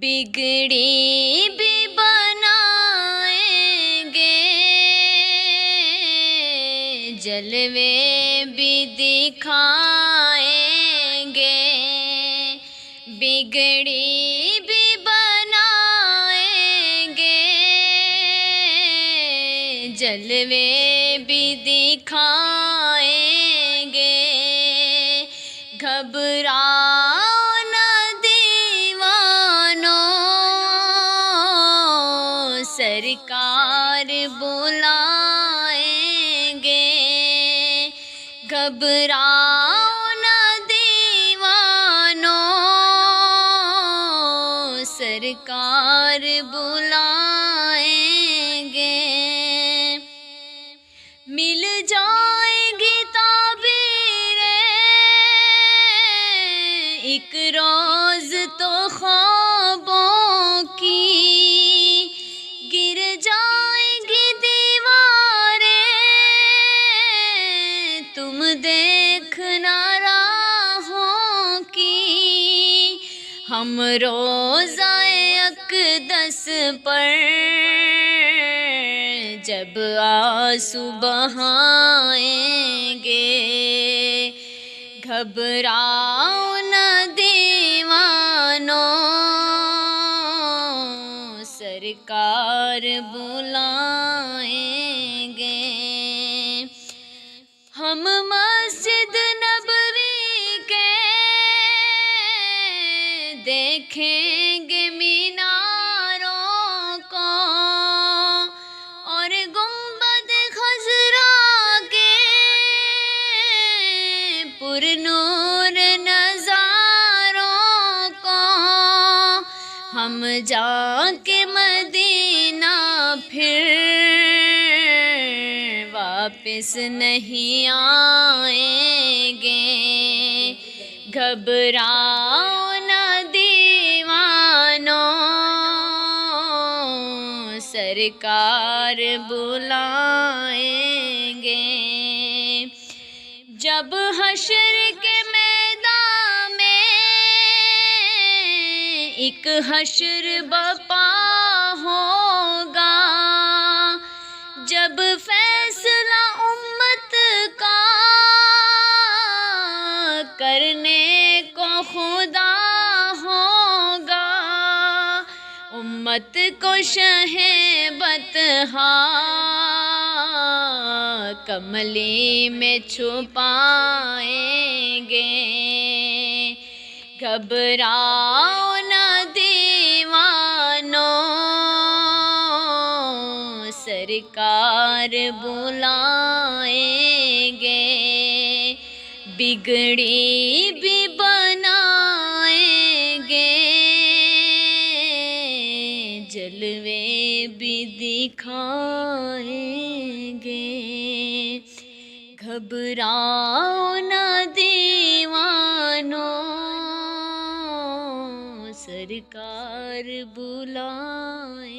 بگڑی بھی بنائیں گے، جلوے بھی دکھائیں گے، بگڑی بھی بنائیں گے، جلوے بھی دکھائیں گے، گھبراؤ نہ دیوانوں، سرکار بلائیں گے، گھبراؤ نہ دیوانوں، سرکار بلائیں گے، مل جائیں گی تعبیریں ایک روز تو خوابوں کی، گر جائیں گی دیواریں تم دیکھنا راہوں کی، ہم روزہ اقدس پر جب آنسو بہائیں گے، گھبراؤ نہ دیوانوں، سرکار بلائیں گے، ہم مسجد نبوی کے دیکھیں گے میناروں کو، اور گنبد خضرا کے پر نور نظاروں کو، ہم جا کے مدینہ پھر واپس نہیں آئیں گے، گھبراؤ نہ دیوانوں، سرکار بلائیں گے، جب حشر کے میدان میں ایک حشر بپا ہوگا، جب فیصلہ امت کا کرنے کو خدا ہوگا، امت کو شہ بطحا کملی میں چھپائیں گے، گھبراؤ نہ دیوانوں، سرکار بلائیں گے، بگڑی بھی بنائیں گے، جلوے بھی دکھائیں گے، گھبراؤ نہ دیوانوں، سرکار بلائیں